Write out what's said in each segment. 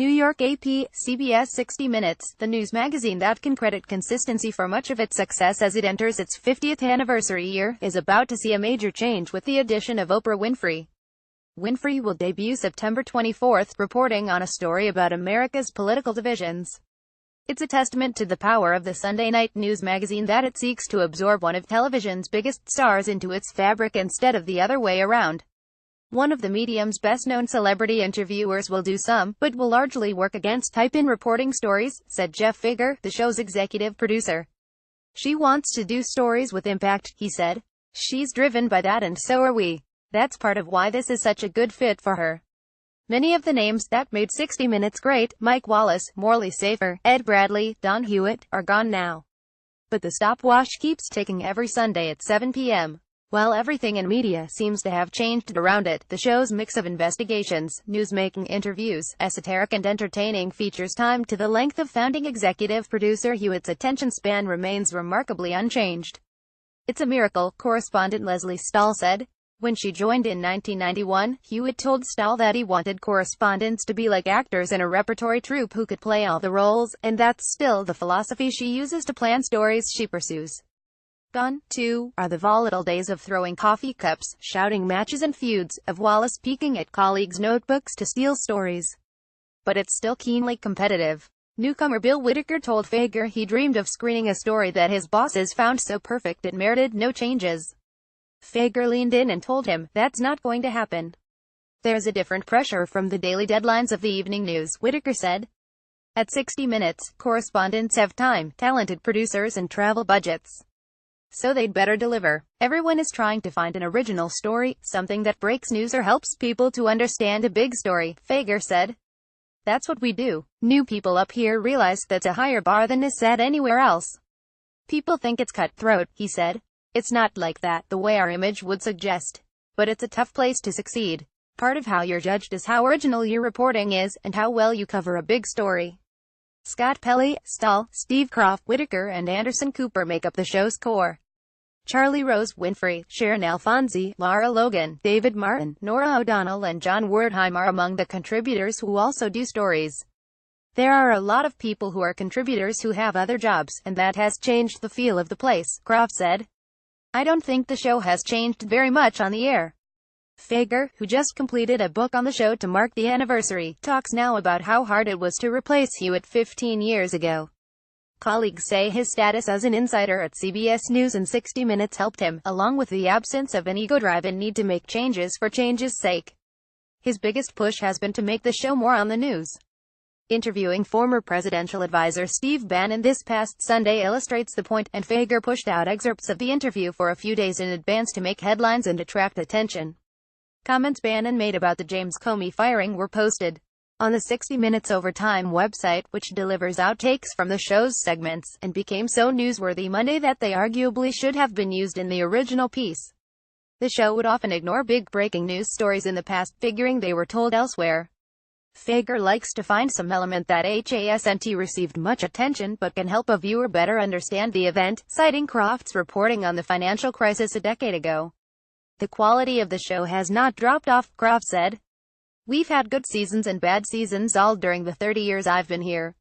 New York AP, CBS 60 Minutes, the news magazine that can credit consistency for much of its success as it enters its 50th anniversary year, is about to see a major change with the addition of Oprah Winfrey. Winfrey will debut September 24, reporting on a story about America's political divisions. It's a testament to the power of the Sunday night news magazine that it seeks to absorb one of television's biggest stars into its fabric instead of the other way around. One of the medium's best-known celebrity interviewers will do some, but will largely work against type-in reporting stories, said Jeff Figger, the show's executive producer. She wants to do stories with impact, he said. She's driven by that and so are we. That's part of why this is such a good fit for her. Many of the names that made 60 Minutes great, Mike Wallace, Morley Safer, Ed Bradley, Don Hewitt, are gone now. But the stopwatch keeps ticking every Sunday at 7 p.m. While everything in media seems to have changed around it, the show's mix of investigations, newsmaking, interviews, esoteric and entertaining features time to the length of founding executive producer Hewitt's attention span remains remarkably unchanged. It's a miracle, correspondent Leslie Stahl said. When she joined in 1991, Hewitt told Stahl that he wanted correspondents to be like actors in a repertory troupe who could play all the roles, and that's still the philosophy she uses to plan stories she pursues. Gone, too, are the volatile days of throwing coffee cups, shouting matches and feuds, of Wallace peeking at colleagues' notebooks to steal stories. But it's still keenly competitive. Newcomer Bill Whitaker told Figger he dreamed of screening a story that his bosses found so perfect it merited no changes. Figger leaned in and told him, that's not going to happen. There's a different pressure from the daily deadlines of the evening news, Whitaker said. At 60 Minutes, correspondents have time, talented producers and travel budgets. So they'd better deliver. Everyone is trying to find an original story, something that breaks news or helps people to understand a big story, Figger said. That's what we do. New people up here realize that's a higher bar than is set anywhere else. People think it's cutthroat, he said. It's not like that, the way our image would suggest. But it's a tough place to succeed. Part of how you're judged is how original your reporting is, and how well you cover a big story. Scott Pelley, Stahl, Steve Kroft, Whitaker and Anderson Cooper make up the show's core. Charlie Rose, Winfrey, Sharon Alfonsi, Lara Logan, David Martin, Nora O'Donnell and John Wertheim are among the contributors who also do stories. There are a lot of people who are contributors who have other jobs, and that has changed the feel of the place, Kroft said. I don't think the show has changed very much on the air. Figger, who just completed a book on the show to mark the anniversary, talks now about how hard it was to replace Hewitt 15 years ago. Colleagues say his status as an insider at CBS News and 60 Minutes helped him, along with the absence of an ego-driven need to make changes for change's sake. His biggest push has been to make the show more on the news. Interviewing former presidential advisor Steve Bannon this past Sunday illustrates the point, and Figger pushed out excerpts of the interview for a few days in advance to make headlines and attract attention. Comments Bannon made about the James Comey firing were posted on the 60 Minutes Overtime website, which delivers outtakes from the show's segments, and became so newsworthy Monday that they arguably should have been used in the original piece. The show would often ignore big breaking news stories in the past, figuring they were told elsewhere. Figger likes to find some element that hasn't received much attention but can help a viewer better understand the event, citing Kroft's reporting on the financial crisis a decade ago. The quality of the show has not dropped off, Kroft said. We've had good seasons and bad seasons all during the 30 years I've been here.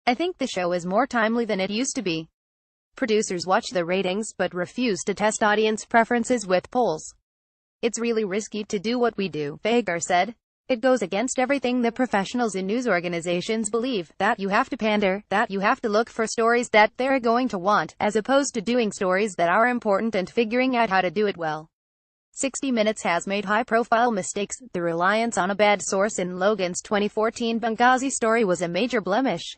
I think the show is more timely than it used to be. Producers watch the ratings but refuse to test audience preferences with polls. It's really risky to do what we do, Figger said. It goes against everything the professionals in news organizations believe, that you have to pander, that you have to look for stories that they're going to want, as opposed to doing stories that are important and figuring out how to do it well. 60 Minutes has made high-profile mistakes. The reliance on a bad source in Logan's 2014 Benghazi story was a major blemish.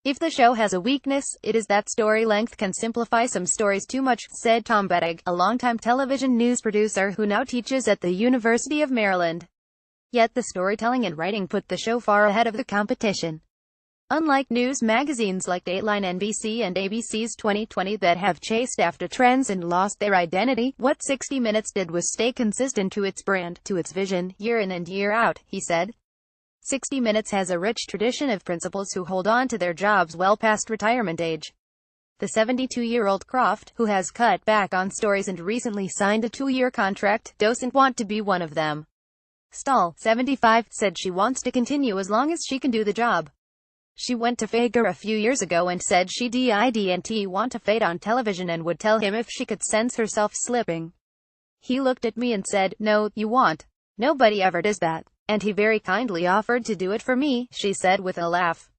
If the show has a weakness, it is that story length can simplify some stories too much, said Tom Bettig, a longtime television news producer who now teaches at the University of Maryland. Yet the storytelling and writing put the show far ahead of the competition. Unlike news magazines like Dateline, NBC and ABC's 2020 that have chased after trends and lost their identity, what 60 Minutes did was stay consistent to its brand, to its vision, year in and year out, he said. 60 Minutes has a rich tradition of principals who hold on to their jobs well past retirement age. The 72-year-old Kroft, who has cut back on stories and recently signed a 2-year contract, doesn't want to be one of them. Stahl, 75, said she wants to continue as long as she can do the job. She went to Fager a few years ago and said she didn't want to fade on television and would tell him if she could sense herself slipping. He looked at me and said, "No, you won't. Nobody ever does that." And he very kindly offered to do it for me, she said with a laugh.